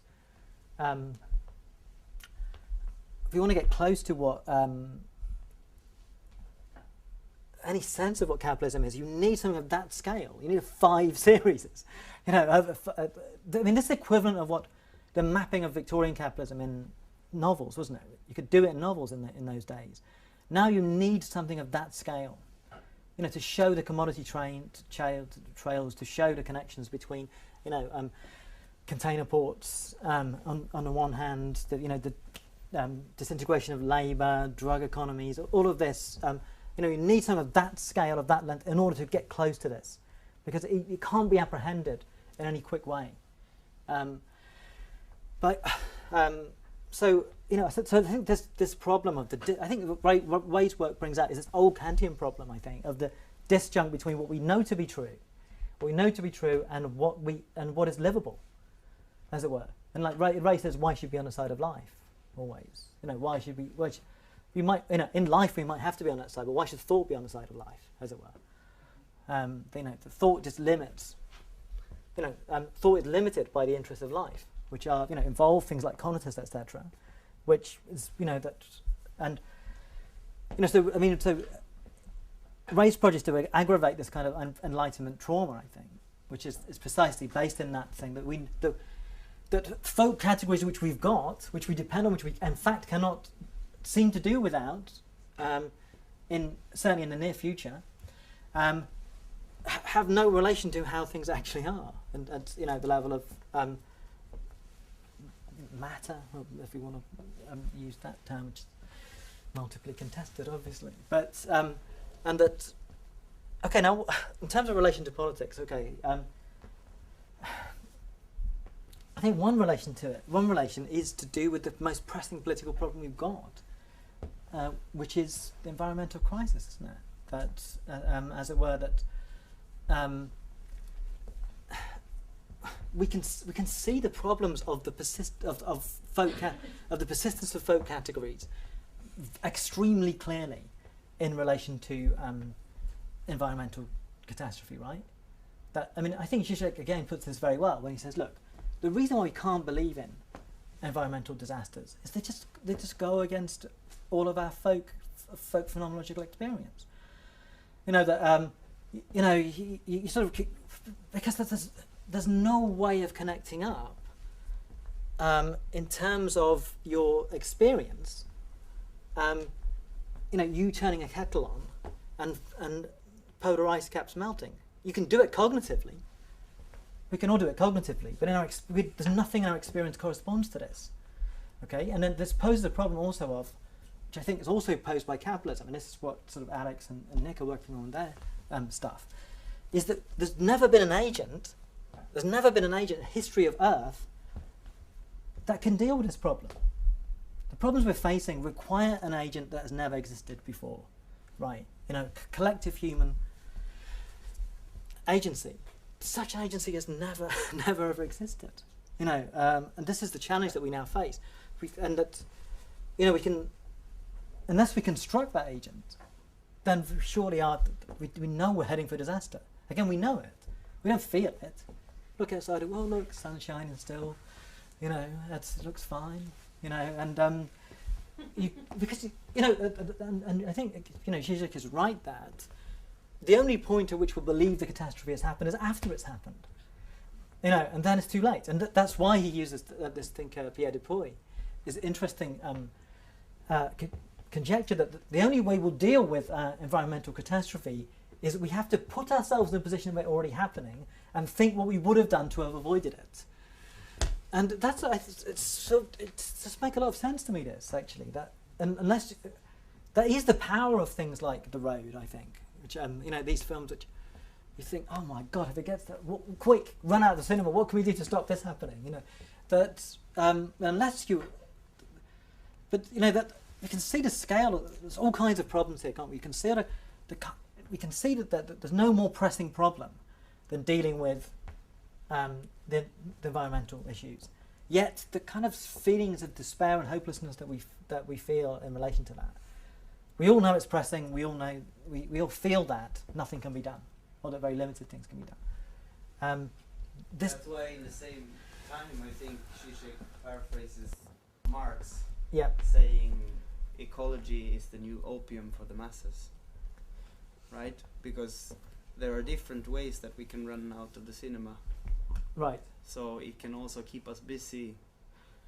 any sense of what capitalism is, you need something of that scale. You need 5 series. This is the equivalent of what the mapping of Victorian capitalism in novels, wasn't it? You could do it in novels in those days. Now you need something of that scale, to show the commodity trails, to show the connections between, container ports on the one hand, the disintegration of labour, drug economies, all of this. You need some of that scale, of that length, in order to get close to this, because it can't be apprehended in any quick way. So I think this problem of I think what Ray's work brings out is this old Kantian problem, I think, of the disjunct between what we know to be true, and what is livable, as it were. And like Ray says, why should we be on the side of life always? Why should we? We might, in life we might have to be on that side, but why should thought be on the side of life, as it were? The thought just limits. Thought is limited by the interests of life, which are, involve things like conatus, etc., which is, so Ray's project to aggravate this kind of Enlightenment trauma, I think, which is precisely based in that thing that folk categories which we've got, which we depend on, which we in fact cannot seem to do without, certainly in the near future, have no relation to how things actually are, and the level of matter, if you want to use that term, which is multiply contested, obviously. But and that. Okay, now in terms of relation to politics, I think one relation is to do with the most pressing political problem we've got, which is the environmental crisis, isn't it? That, as it were, that we can see the problems of the persistence of folk categories extremely clearly in relation to environmental catastrophe, right? I think Zizek again puts this very well when he says, look, the reason why we can't believe in environmental disasters is they just go against all of our folk phenomenological experience. You sort of keep, because there's no way of connecting up in terms of your experience. You turning a kettle on and polar ice caps melting. You can do it cognitively. We can all do it cognitively, but there's nothing in our experience corresponds to this. Okay, and then this poses a problem also of, which I think is also posed by capitalism, and this is what sort of Alex and Nick are working on their stuff, is that there's never been an agent in the history of Earth that can deal with this problem. The problems we're facing require an agent that has never existed before, right? Collective human agency. Such an agency has never ever existed, and this is the challenge that we now face. We can, unless we construct that agent, then surely we know we're heading for disaster. Again, we know it. We don't feel it. Look outside, well, look, sun's shining still. You know, it looks fine. You know, and because you know, and I think Zizek is right that the only point at which we'll believe the catastrophe has happened is after it's happened. You know, and then it's too late, and that's why he uses this thinker Pierre Dupuy. Is interesting conjecture that the only way we'll deal with environmental catastrophe is that we have to put ourselves in a position of it already happening and think what we would have done to have avoided it. And that's it just make a lot of sense to me. This actually that unless that is the power of things like The Road, I think, which you know, these films which you think, oh my God, if it gets that, quick, run out of the cinema. What can we do to stop this happening? You know, that unless you, but you know that you can see the scale. There's all kinds of problems here, can't we? You can see we can see that there's no more pressing problem than dealing with the environmental issues. Yet the kind of feelings of despair and hopelessness that we feel in relation to that, we all know it's pressing. We all know we all feel that nothing can be done, or that very limited things can be done. That's why in the same time I think Zizek paraphrases Marx, saying ecology is the new opium for the masses. Right? Because there are different ways that we can run out of the cinema. Right. So it can also keep us busy,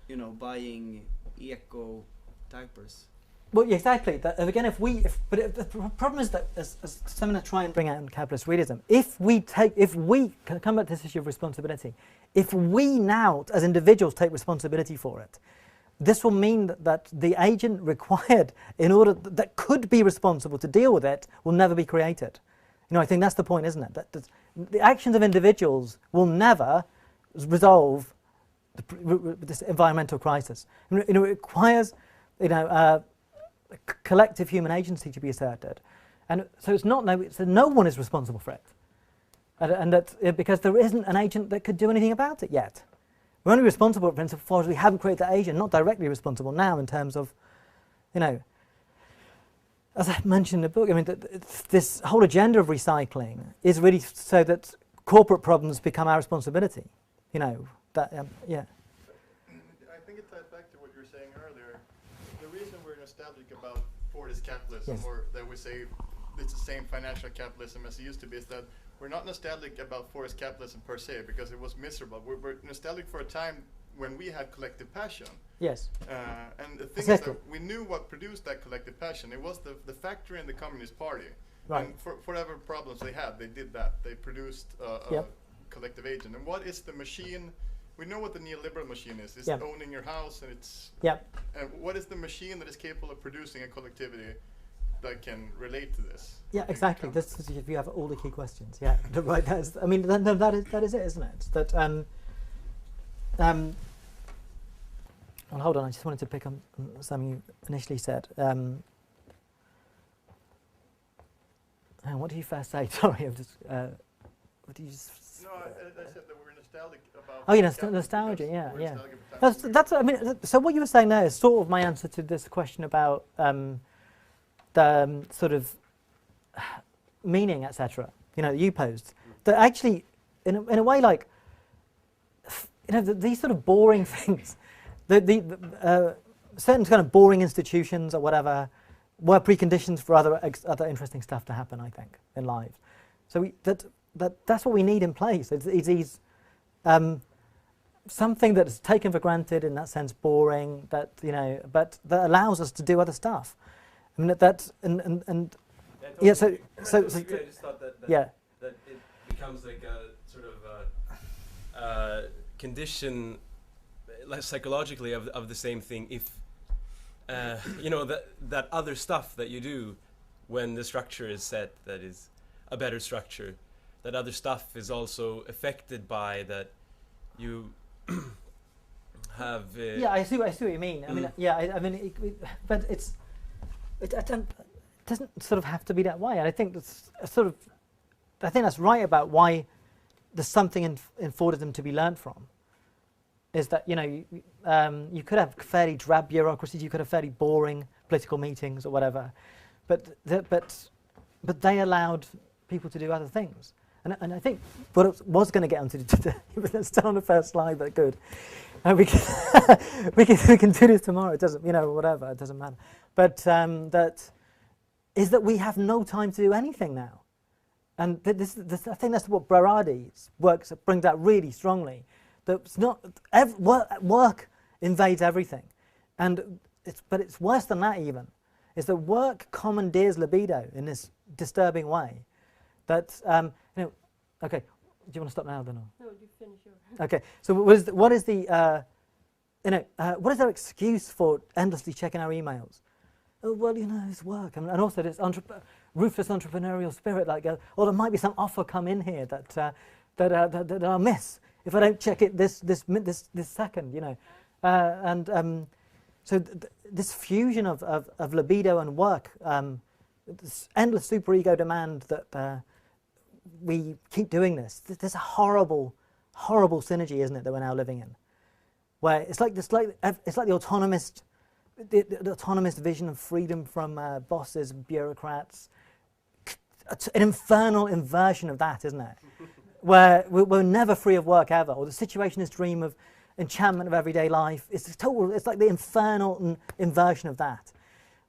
you know, buying eco diapers. Well, yeah, exactly. That, again, the problem is that, as some going to try and bring out in capitalist realism, if we come back to this issue of responsibility, if we now, as individuals, take responsibility for it, this will mean that the agent required that could be responsible to deal with it will never be created. You know, I think that's the point, isn't it? That the actions of individuals will never resolve this environmental crisis. You know, it requires, collective human agency to be asserted, and so no one is responsible for it, and that because there isn't an agent that could do anything about it yet. We're only responsible for it insofar as we haven't created that agent, not directly responsible now in terms of, you know, as I mentioned in the book, I mean, this whole agenda of recycling is really so that corporate problems become our responsibility. You know, that, yeah. I think it ties back to what you were saying earlier. The reason we're nostalgic about Fordist capitalism, or that we say it's the same financial capitalism as it used to be, is that we're not nostalgic about Fordist capitalism per se because it was miserable. We're nostalgic for a time when we had collective passion. Yes. And the thing is that we knew what produced that collective passion. It was the factory and the Communist Party. Right. And for whatever problems they had, they did that. They produced a collective agent. And what is the machine? We know what the neoliberal machine is. It's owning your house, and it's... And what is the machine that is capable of producing a collectivity that can relate to this? Yeah, exactly. This is, if you have all the key questions. Yeah, right. That is it, isn't it? That well, hold on. I just wanted to pick up something you initially said. What did you first say? Sorry, I'm just. What did you? No, I said that we were nostalgic about. Oh, yeah, nostalgia. Yeah. That's. I mean, so what you were saying there is sort of my answer to this question about the sort of meaning, etc. You know, that you posed. That actually, in a way, like, you know, these sort of boring things, the certain kind of boring institutions or whatever, were preconditions for other interesting stuff to happen, I think, in life. So that's what we need in place. It's these something that is taken for granted, in that sense, boring, that, you know, but that allows us to do other stuff. I mean, that's and yeah. So I just thought that it becomes like a sort of condition, like psychologically, of the same thing. If you know, that other stuff that you do when the structure is set, that is a better structure, that other stuff is also affected by that. You have. Yeah, I see what you mean. I mean, yeah, I mean, but it doesn't sort of have to be that way. And I think that's I think that's right about why there's something in Fordism to be learned from. Is that, you know, you could have fairly drab bureaucracies, you could have fairly boring political meetings or whatever, but they allowed people to do other things. And I think what I was going to get onto today, but it's still on the first slide, but good. We can do this tomorrow. It doesn't, whatever. It doesn't matter. But that we have no time to do anything now, and I think that's what Berardi's works brings out really strongly. That it's not work invades everything, but it's worse than that even. Is that work commandeers libido in this disturbing way. That okay. Do you want to stop now, then? No, you finish your. Okay. So what is their excuse for endlessly checking our emails? Oh, well, it's work, and also this ruthless entrepreneurial spirit. Like, there might be some offer come in here that I'll miss if I don't check it this second. So this fusion of libido and work, this endless superego demand that we keep doing this. There's a horrible synergy, isn't it, that we're now living in, where it's like the autonomous vision of freedom from bosses and bureaucrats. An infernal inversion of that, isn't it? Where we're never free of work ever, or the situationist dream of enchantment of everyday life. It's like the infernal inversion of that,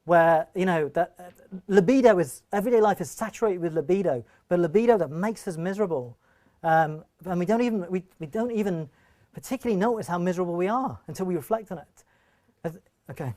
where that libido is everyday life is saturated with libido, but libido that makes us miserable, and we don't even particularly notice how miserable we are until we reflect on it. Okay.